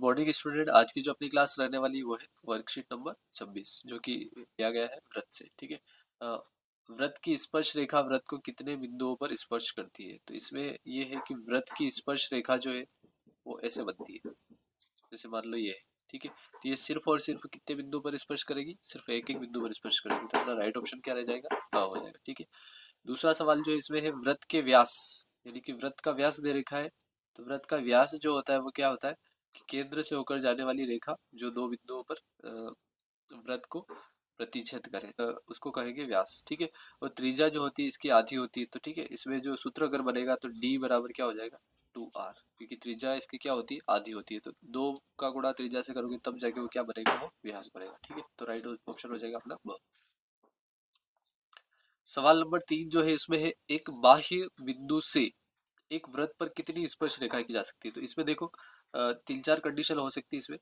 Morning student. आज की जो अपनी क्लास रहने वाली वो है वर्कशीट नंबर 26 जो कि दिया गया है वृत्त से। ठीक है, वृत्त की स्पर्श रेखा वृत्त को कितने बिंदुओं पर स्पर्श करती है। तो इसमें ये है कि वृत्त की स्पर्श रेखा जो है वो ऐसे बनती है, जैसे मान लो ये है। ठीक है, तो ये सिर्फ और सिर्फ कितने बिंदु पर स्पर्श करेगी, सिर्फ एक एक बिंदु पर स्पर्श करेगी। तो अपना राइट ऑप्शन क्या रह जाएगा, हो जाएगा। ठीक है, दूसरा सवाल जो इसमें है वृत्त के व्यास, यानी कि वृत्त का व्यास दे रखा है। तो वृत्त का व्यास जो होता है वो क्या होता है कि केंद्र से होकर जाने वाली रेखा जो दो बिंदुओं पर वृत्त को प्रतिच्छेद करे, उसको कहेंगे व्यास। ठीक है, और त्रिज्या जो होती है इसकी आधी होती है। तो ठीक है, इसमें जो सूत्र अगर बनेगा तो d बराबर क्या हो जाएगा 2r, क्योंकि त्रिज्या इसकी क्या होती है, आधी होती है। तो 2 का गुणा त्रिज्या से करोगे तब जाके वो क्या बनेगा, वो व्यास बनेगा। ठीक है, तो राइट ऑप्शन हो जाएगा अपना ब। सवाल नंबर 3 जो है इसमें है एक बाह्य बिंदु से एक वृत्त पर कितनी स्पर्श रेखाएं की जा सकती है। तो इसमें देखो 3-4 कंडीशन हो सकती है इसमें।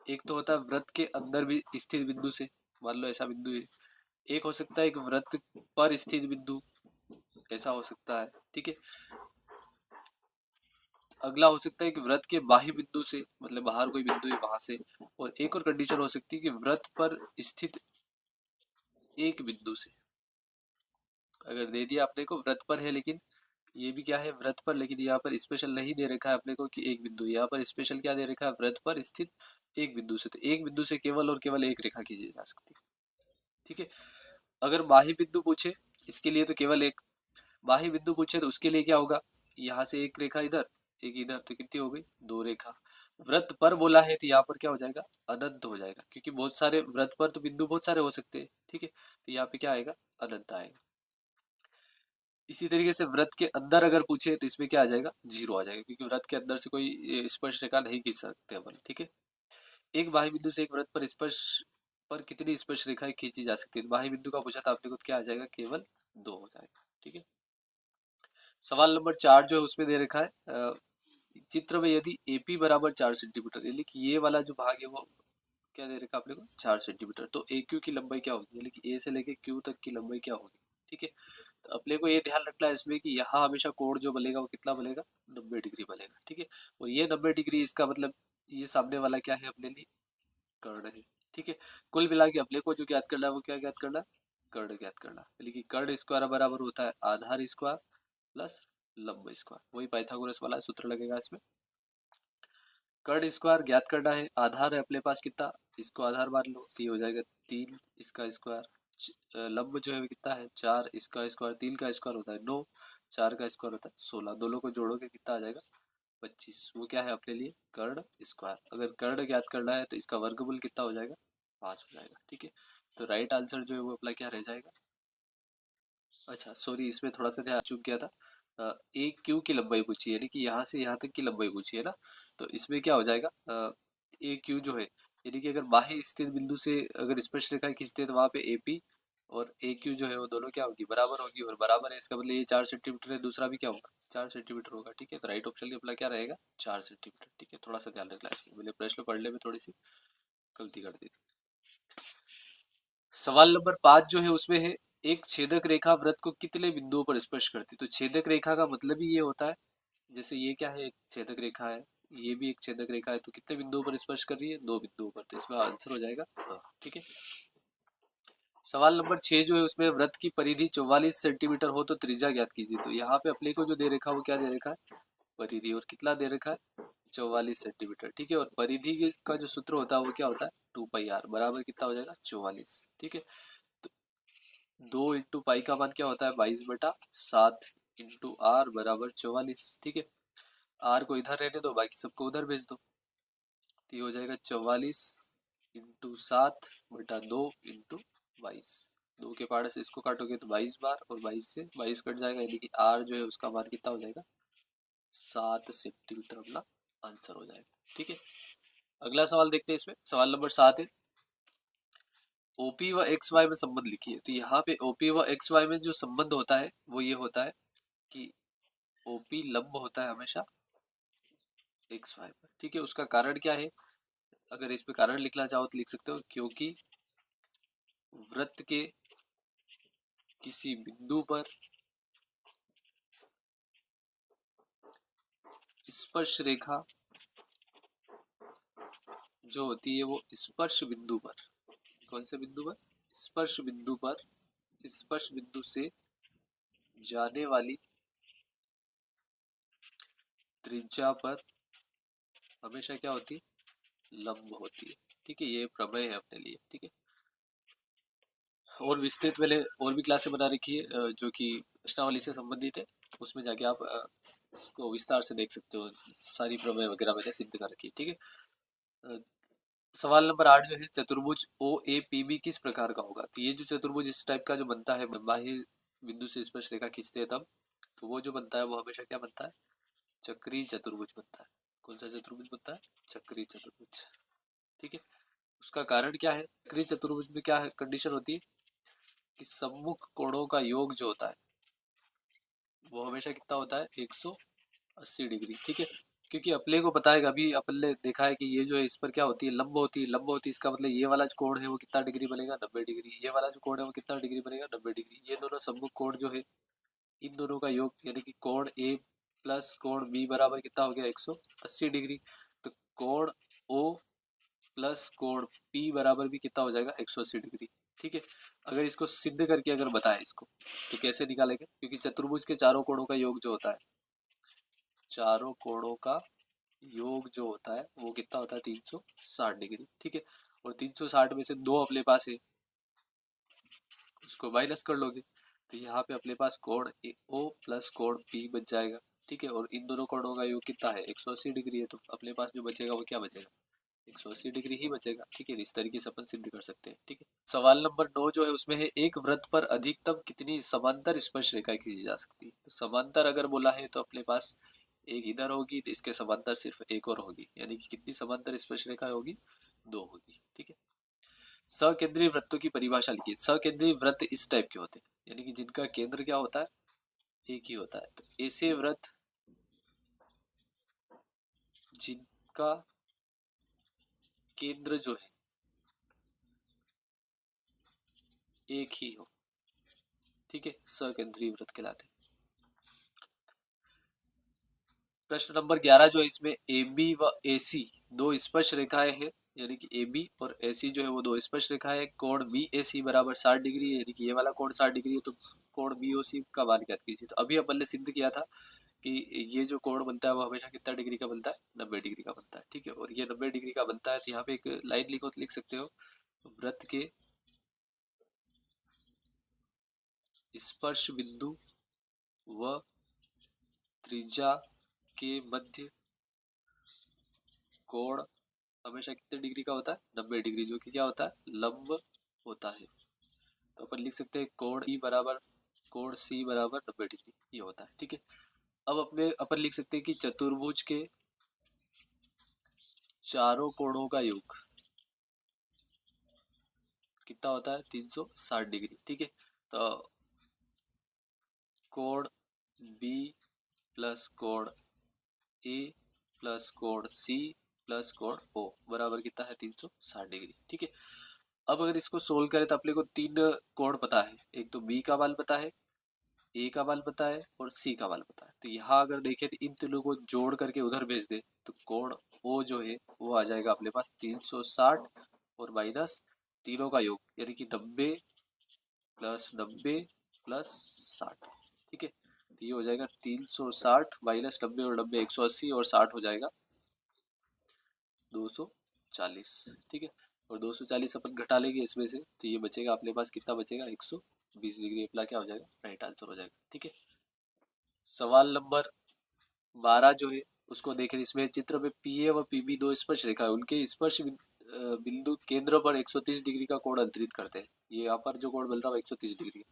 एक तो होता है वृत्त के अंदर भी स्थित बिंदु से, मान लो ऐसा बिंदु है। एक हो सकता है एक वृत्त पर स्थित बिंदु, ऐसा हो सकता है। ठीक है, अगला हो सकता है कि वृत्त के बाह्य बिंदु से, मतलब बाहर कोई बिंदु है वहां से। और एक और कंडीशन हो सकती है कि वृत्त पर स्थित एक बिंदु से। अगर दे दिया अपने को वृत्त पर है, लेकिन ये भी क्या है वृत्त पर, लेकिन यहाँ पर स्पेशल नहीं दे रखा है अपने को कि एक बिंदु, यहाँ पर स्पेशल क्या दे रखा है वृत्त पर स्थित एक बिंदु से। तो एक बिंदु से केवल और केवल एक रेखा खींची जा सकती है। ठीक है, अगर बाह्य बिंदु पूछे इसके लिए तो केवल एक, बाह्य बिंदु पूछे तो उसके लिए क्या होगा, यहाँ से एक रेखा इधर एक इधर, तो कितनी हो गई, दो रेखा। वृत्त पर बोला है तो यहाँ पर क्या हो जाएगा, अनंत हो जाएगा, क्योंकि बहुत सारे वृत्त पर तो बिंदु बहुत सारे हो सकते हैं। ठीक है, तो यहाँ पे क्या आएगा, अनंत आएगा। इसी तरीके से वृत्त के अंदर अगर पूछे तो इसमें क्या आ जाएगा, जीरो आ जाएगा, क्योंकि वृत्त के अंदर से कोई स्पर्श रेखा नहीं खींच सकते अपन। ठीक है, एक बाह्य बिंदु से एक वृत्त पर स्पर्श पर कितनी स्पर्श रेखाएं खींची जा सकती है। बाह्य बिंदु का पूछा था आपने को, क्या आ जाएगा, केवल 2 हो जाएगा। ठीक है, सवाल नंबर 4 जो है उसमें दे रखा है चित्र में यदि AP बराबर 4 सेंटीमीटर, यानी कि ये वाला जो भाग है वो क्या दे रखा है आपने को, 4 सेंटीमीटर, तो AQ की लंबाई क्या होगी, यानी कि A से लेके Q तक की लंबाई क्या होगी। ठीक है, तो अपने को ये ध्यान रखना है इसमें कि यहाँ हमेशा कोण जो बनेगा वो कितना बनेगा, 90 डिग्री बनेगा। ठीक है, और ये 90 डिग्री इसका मतलब ये सामने वाला क्या है अपने लिए, कर्ण है। ठीक है, कुल मिला के अपने को जो ज्ञात करना है वो क्या ज्ञात करना है, कर्ण ज्ञात करना है। यानी कि कर्ण स्क्वायर बराबर होता है आधार स्क्वायर प्लस लंब स्क्वायर, वही पाइथागोरस वाला सूत्र लगेगा इसमें। कर्ण स्क्वायर ज्ञात करना है, आधार है अपने पास कितना, इसको आधार मान लो, तो ये हो जाएगा 3 इसका स्क्वायर। लंब जो है कितना है 4, इसका स्क्वायर 3 का स्क्वायर होता है 9, 4 का स्क्वायर होता है 16, दोनों को जोड़ोगे कितना आ जाएगा 25। वो क्या है अपने लिए, कर्ण स्क्वायर। अगर कर्ण ज्ञात करना है तो इसका वर्गमूल कितना हो जाएगा, 5 हो जाएगा। ठीक है, तो राइट आंसर जो है वो अपना क्या रह जाएगा, अच्छा सॉरी इसमें थोड़ा सा ध्यान चूक गया था। एक क्यू की लंबाई पूछी है, यानी कि यहाँ से यहाँ तक की लंबाई पूछी है ना, तो इसमें क्या हो जाएगा, एक क्यू जो है, यानी कि अगर बाह्य स्थित बिंदु से अगर स्पर्श रेखा खींचते हैं तो वहाँ पे AP और AQ जो है वो दोनों क्या होगी, बराबर होगी। और बराबर है इसका मतलब ये 4 सेंटीमीटर है, दूसरा भी क्या होगा 4 सेंटीमीटर होगा। ठीक है, तो राइट ऑप्शन अपना क्या रहेगा, 4 सेंटीमीटर। ठीक है, थोड़ा सा ध्यान रखना इसमें, मैंने प्रश्न पढ़ने में थोड़ी सी गलती कर दी थी। सवाल नंबर 5 जो है उसमें है एक छेदक रेखा वृत्त को कितने बिंदुओं पर स्पर्श करती है। तो छेदक रेखा का मतलब ही ये होता है, जैसे ये क्या है, एक छेदक रेखा है, ये भी एक छेदक रेखा है, तो कितने बिंदुओं पर स्पर्श कर रही है, 2 बिंदुओं पर। तो इसमें आंसर हो जाएगा हाँ। ठीक है, सवाल नंबर 6 जो है उसमें वृत्त की परिधि 44 सेंटीमीटर हो तो त्रिज्या ज्ञात कीजिए। तो यहाँ पे अपने को जो दे रखा है वो क्या दे रखा है, परिधि, और कितना दे रखा है 44 सेंटीमीटर। ठीक है, और परिधि का जो सूत्र होता है वो क्या होता है 2πr बराबर कितना हो जाएगा 44। ठीक है, तो 2 इंटू पाई का मान क्या होता है 22/7 इंटू आर बराबर 44। ठीक है, आर को इधर रहने दो, बाकी सबको उधर भेज दो, तो ये हो जाएगा 44 इंटू 7/2 इंटू 22। 2 के पाड़े से इसको काटोगे तो 22 बार, और 22 से 22 कट जाएगा, यानी कि आर जो है उसका मान कितना हो जाएगा 7 सेंटीमीटर अपना आंसर हो जाएगा। ठीक है, अगला सवाल देखते हैं इसमें। सवाल नंबर 7 है ओपी व एक्स वाई में संबंध लिखिए। तो यहाँ पे ओपी व एक्स वाई में जो संबंध होता है वो ये होता है कि ओपी लंब होता है हमेशा एक्स वाई पर। ठीक है, उसका कारण क्या है, अगर इस पे कारण लिखना चाहो तो लिख सकते हो, क्योंकि वृत्त के किसी बिंदु पर स्पर्श रेखा जो होती है वो स्पर्श बिंदु पर, कौन से बिंदु पर, स्पर्श बिंदु पर, स्पर्श बिंदु से जाने वाली त्रिज्या पर हमेशा क्या होती है, लंब होती है। ठीक है, ये प्रमेय है अपने लिए। ठीक है, और विस्तृत मैंने और भी क्लासें बना रखी है जो कि प्रश्नावली से संबंधित है, उसमें जाके आप इसको विस्तार से देख सकते हो, सारी प्रमेय वगैरह मैंने सिद्ध कर रखी है। ठीक है, सवाल नंबर 8 जो है, चतुर्भुज ओ ए पी बी किस प्रकार का होगा। तो ये जो चतुर्भुज इस टाइप का जो बनता है, बाह्य बिंदु से स्पर्श रेखा खींचते हैं तब, तो वो जो बनता है वो हमेशा क्या बनता है, चक्रीय चतुर्भुज बनता है। कौन सा चतुर्भुज बनता है, चक्रीय चतुर्भुज। ठीक है, उसका कारण क्या है, चक्रीय चतुर्भुज में क्या है कंडीशन होती है कि सम्मुख कोणों का योग जो होता है वो हमेशा कितना होता है, 180 डिग्री। ठीक है, क्योंकि अपने को पता है, अभी अपन ने देखा है कि ये जो है इस पर क्या होती है, लंब होती है। लंब होती है इसका मतलब ये वाला जो कोण है वो कितना डिग्री बनेगा, 90 डिग्री। ये वाला जो कोण है वो कितना डिग्री बनेगा, 90 डिग्री। ये दोनों सम्मुख कोण जो है, इन दोनों का योग यानी कि कोण ए प्लस कोण बी बराबर कितना हो गया, 180 डिग्री। तो कोण ओ प्लस कोण पी बराबर भी कितना हो जाएगा, 180 डिग्री। ठीक है, अगर इसको सिद्ध करके अगर बताए इसको, तो कैसे निकालेंगे, क्योंकि चतुर्भुज के चारों कोणों का योग जो होता है, चारों कोणों का योग जो होता है वो कितना होता है, 360 डिग्री। ठीक है, और 360 में से दो अपने पास है, उसको माइनस कर लोगे, तो यहाँ पे अपने पास कोण ओ प्लस कोण पी बच जाएगा। ठीक है, और इन दोनों कोणों का योग कितना है, 180 डिग्री है, तो अपने पास जो बचेगा वो क्या बचेगा, 180 डिग्री ही बचेगा। ठीक है, इस तरीके से अपन सिद्ध कर सकते हैं। ठीक है, सवाल नंबर 9 जो है उसमें है, एक वृत्त पर अधिकतम कितनी समांतर स्पर्श रेखाएं खींची जा सकती है। तो समांतर अगर बोला है तो अपने पास एक इधर होगी, तो इसके समांतर सिर्फ एक और होगी, यानी कि कितनी समांतर स्पर्श रेखाएं होगी, दो होगी। ठीक है, सकेंद्रीय वृत्तों की परिभाषा लिखिए। सकेंद्रीय वृत्त इस टाइप के होते हैं, यानी कि जिनका केंद्र क्या होता है, एक ही होता है। तो ऐसे वृत्त जिनका केंद्र जो है एक ही हो, ठीक है, सकेंद्रीय वृत्त कहलाते हैं। प्रश्न नंबर 11 जो है इसमें ए बी व ए सी दो स्पर्श रेखाएं हैं, यानी कि ए बी और ए सी जो है वो दो स्पर्श रेखाएं। कोण बी ए सी बराबर 60 डिग्री है, यानी कि ये वाला कोण 60 डिग्री है, तो कोण बी ओ सी का मान ज्ञात कीजिए। तो अभी अपन ने सिद्ध किया था कि ये जो कोण बनता है वो हमेशा कितना डिग्री का बनता है, 90 डिग्री का बनता है। ठीक है, और ये 90 डिग्री का बनता है, तो यहाँ पे एक लाइन लिखो तो लिख सकते हो, वृत्त के स्पर्श बिंदु व त्रिज्या के मध्य कोण हमेशा कितने डिग्री का होता है, 90 डिग्री, जो कि क्या होता है, लंब होता है। तो अपन लिख सकते हैं कोण ई बराबर कोण सी बराबर 90 डिग्री, ये होता है। ठीक है, अब अपने अपन लिख सकते हैं कि चतुर्भुज के चारों कोणों का योग कितना होता है, 360 डिग्री। ठीक है, तो कोण बी प्लस कोण ए प्लस कोण सी प्लस कोण ओ बराबर कितना है, 360 डिग्री। ठीक है, अब अगर इसको सोल्व करें तो अपने को तीन कोण पता है, एक तो बी का मान पता है, ए का मान पता है और सी का मान पता है। तो यहाँ अगर देखें तो इन तीनों को जोड़ करके उधर भेज दे, तो कोण ओ जो है वो आ जाएगा अपने पास 360 और माइनस तीनों का योग, यानी कि 90 प्लस 90 प्लस 60। ठीक है, तो ये हो जाएगा 360 माइनस 90 और 90 180 और 60 हो जाएगा 240। ठीक है, और 240 अपन घटा लेंगे इसमें से, तो ये बचेगा अपने पास कितना बचेगा, 120 डिग्री अपना क्या हो जाएगा, राइट आंसर हो जाएगा। ठीक है, सवाल नंबर 12 जो है उसको देखें, इसमें चित्र में पी ए व पी बी दो स्पर्श रेखा है, उनके स्पर्श बिंदु केंद्र पर 130 डिग्री का कोण अंतरित करते हैं। ये यहाँ पर जो कोण बन रहा है वो 130 डिग्री है,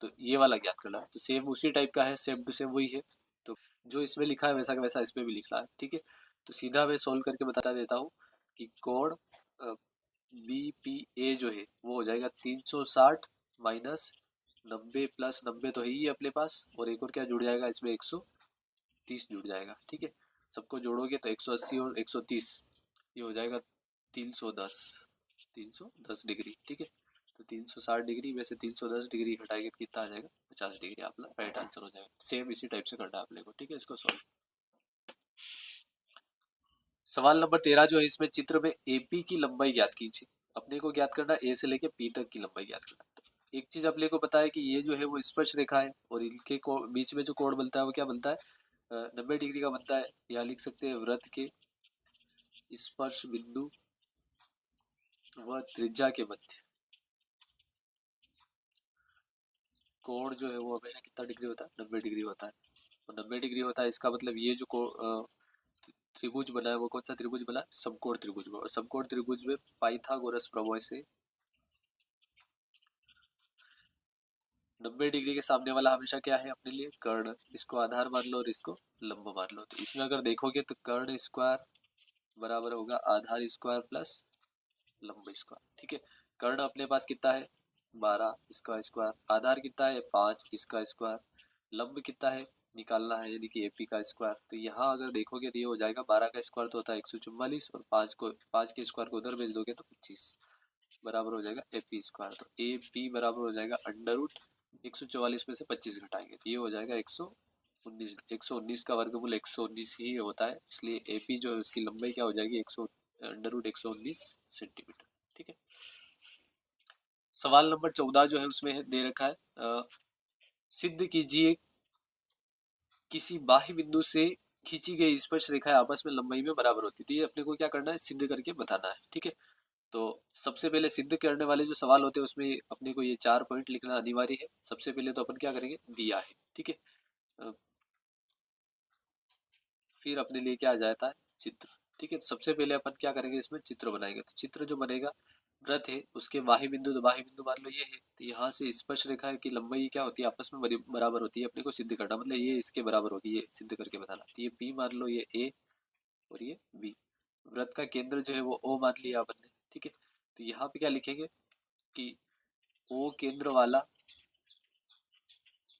तो ये वाला ज्ञात करना है। तो सेम उसी टाइप का है, सेम टू सेम वही है, तो जो इसमें लिखा है वैसा का वैसा इसमें भी लिखना है। ठीक है, तो सीधा मैं सोल्व करके बता देता हूँ कि कोण बी पी ए जो है वो हो जाएगा 360 माइनस 90 प्लस 90 तो है ही अपने पास, और एक और क्या जुड़ जाएगा इसमें, 130 जुड़ जाएगा। ठीक है, सबको जोड़ोगे तो 180 और 130 ये हो जाएगा 310, 310 डिग्री। ठीक है, तो 360 डिग्री में से 310 डिग्री घटाएंगे तो कितना आ जाएगा, 50 डिग्री अपना राइट आंसर हो जाएगा। सेम इसी टाइप से करना है अपने को। ठीक है, इसको सॉल्व सवाल नंबर 13 जो है, इसमें चित्र में एपी की लंबाई ज्ञात कीजिए। अपने को ज्ञात करना ए से लेके पी तक की लंबाई ज्ञात करना। तो एक चीज अपने को पता है कि ये जो है वो स्पर्श रेखा है, और इनके बीच में जो कोण बनता है वो क्या बनता है, 90 डिग्री का बनता है। यहाँ लिख सकते हैं वृत्त के स्पर्श बिंदु व त्रिज्या के मध्य कोण जो है वो हमेशा कितना डिग्री होता है, 90 डिग्री होता है। और 90 डिग्री होता है, इसका मतलब ये जो त्रिभुज बना है वो कौन सा त्रिभुज बना है, समकोण त्रिभुज बना। और समकोण त्रिभुज में पाइथागोरस प्रमेय से 90 डिग्री के सामने वाला हमेशा क्या है अपने लिए, कर्ण। इसको आधार मान लो और इसको लंब मान लो। तो इसमें अगर देखोगे तो कर्ण स्क्वायर बराबर होगा आधार स्क्वायर प्लस लंब स्क्वायर। ठीक है, कर्ण अपने पास कितना है 12, इसका स्क्वायर। आधार कितना है 5, इसका स्क्वायर। लंब कितना है निकालना है, यानी कि एपी का स्क्वायर। तो यहाँ अगर देखोगे तो ये हो जाएगा 12 का स्क्वायर तो होता है 144, और 5 के स्क्वायर को उधर भेज दोगे तो 25 बराबर हो जाएगा एपी स्क्वायर। तो ए पी बराबर हो जाएगा अंडर रूट 144 में से 25 घटाएंगे तो ये हो जाएगा 119। 119 का वर्गमूल 119 ही होता है, इसलिए एपी जो है उसकी लंबाई क्या हो जाएगी, 100 अंडर रूट 119 सेंटीमीटर। ठीक है, सवाल नंबर 14 जो है उसमें दे रखा है, सिद्ध कीजिए किसी बाह्य बिंदु से खींची गई स्पर्श रेखाएं आपस में लंबाई में बराबर होती है। तो ये अपने को क्या करना है, सिद्ध करके बताना है। ठीक है, तो सबसे पहले सिद्ध करने वाले जो सवाल होते हैं उसमें अपने को ये 4 पॉइंट लिखना अनिवार्य है। सबसे पहले तो अपन क्या करेंगे, दिया है। ठीक है, फिर अपने लिए क्या आ जाता है, चित्र। ठीक है, तो सबसे पहले अपन क्या करेंगे, इसमें चित्र बनाएंगे। तो चित्र जो बनेगा, वृत्त है उसके बाह्य बिंदु, तो बाह्य बिंदु मान लो ये है। तो यहाँ से स्पर्श रेखा की लंबाई क्या होती है, आपस में बराबर होती है। अपने को सिद्ध करना मतलब ये इसके बराबर होगी, ये सिद्ध करके बताना। तो ये पी मान लो, ये ए और ये बी। वृत्त का केंद्र जो है वो ओ मान लिया अपन ने। ठीक है, तो यहाँ पे क्या लिखेंगे कि ओ केंद्र वाला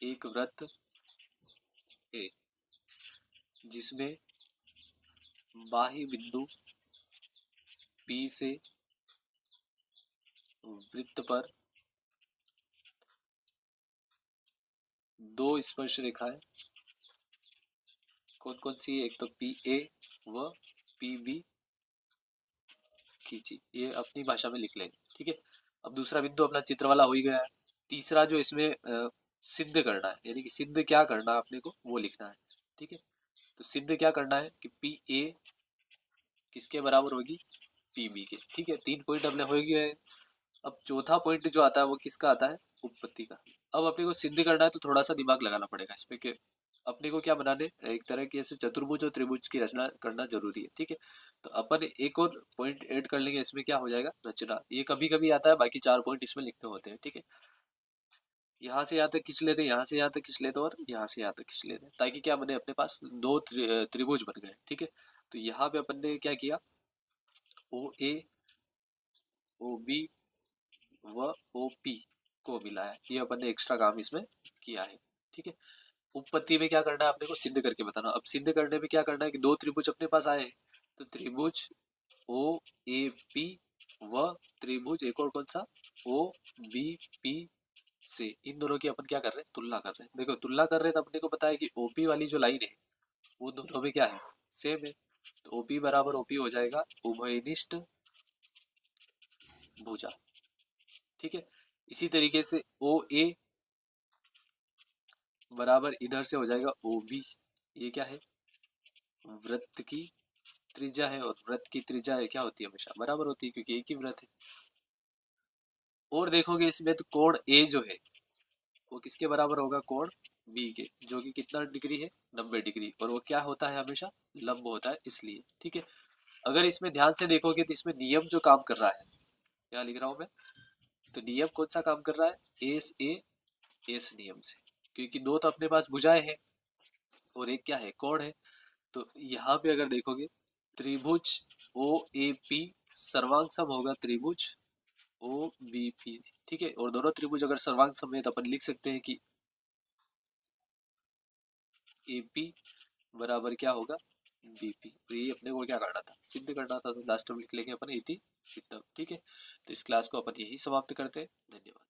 एक वृत्त है जिसमें बाह्य बिंदु पी से वृत्त पर दो स्पर्श रेखाएं, कौन कौन सी है, एक तो पी ए व पी बी खींची। ये अपनी भाषा में लिख लेंगे। ठीक है, अब दूसरा बिंदु अपना चित्र वाला हो ही गया है। तीसरा जो इसमें सिद्ध करना है, यानी कि सिद्ध क्या करना है अपने को वो लिखना है। ठीक है, तो सिद्ध क्या करना है कि पी ए किसके बराबर होगी, पी बी के। ठीक है, 3 पॉइंट अपने हो गए। अब चौथा पॉइंट जो आता है वो किसका आता है, उपपत्ति का। अब अपने को सिद्ध करना है तो थोड़ा सा दिमाग लगाना पड़ेगा इसमें, कि अपने को क्या बनाने, एक तरह की ऐसे चतुर्भुज और त्रिभुज की रचना करना जरूरी है। ठीक है, तो अपन एक और पॉइंट ऐड कर लेंगे इसमें, क्या हो जाएगा रचना। ये कभी कभी आता है, बाकी 4 पॉइंट इसमें लिखने होते हैं। ठीक है, यहाँ से यहाँ तक खींच लेते हैं, यहाँ से यहाँ तक खींच लेते हैं, और यहाँ से यहाँ तक खींच लेते हैं, ताकि क्या बने अपने पास दो त्रिभुज बन गए। ठीक है, तो यहाँ पे अपन ने क्या किया, ओ ए ओ बी व ओ पी को मिलाया। ये अपन ने एक्स्ट्रा काम इसमें किया है। ठीक है, उपपत्ति में क्या करना है अपने को, सिद्ध करके बताना। अब सिद्ध करने में क्या करना है कि दो त्रिभुज अपने पास आए हैं, तो त्रिभुज ओ ए पी व त्रिभुज एक और कौन सा, ओ बी पी से, इन दोनों की अपन क्या कर रहे हैं, तुलना कर रहे हैं। देखो तुलना कर रहे हैं तो अपने को पता है कि ओपी वाली जो लाइन है वो दोनों में क्या है, सेम है। तो ओपी बराबर ओपी हो जाएगा उभयनिष्ठ भुजा। ठीक है, इसी तरीके से ओ ए बराबर इधर से हो जाएगा ओ बी। ये क्या है, वृत्त की त्रिज्या है, और वृत्त की त्रिज्या है क्या होती है, हमेशा बराबर होती है, क्योंकि एक ही वृत्त है। और देखोगे इसमें तो कोण ए जो है वो किसके बराबर होगा, कोण बी के, जो कि कितना डिग्री है 90 डिग्री, और वो क्या होता है हमेशा लंब होता है इसलिए। ठीक है, अगर इसमें ध्यान से देखोगे तो इसमें नियम जो काम कर रहा है, क्या लिख रहा हूं मैं, तो नियम कौन सा काम कर रहा है, एस ए एस नियम से, क्योंकि दो तो अपने पास भुजाएं हैं और एक क्या है, कोण है। तो यहाँ पे अगर देखोगे त्रिभुज ओ ए पी सर्वांग सम होगा त्रिभुज ओ बी पी। ठीक है, और दोनों त्रिभुज अगर सर्वांग सम है तो अपन लिख सकते हैं कि ए पी बराबर क्या होगा, बीपी। तो ये अपने को क्या करना था, सिद्ध करना था। तो लास्ट में लिख लेंगे अपन इति सिद्धम। ठीक है, तो इस क्लास को अपन यही समाप्त करते हैं। धन्यवाद।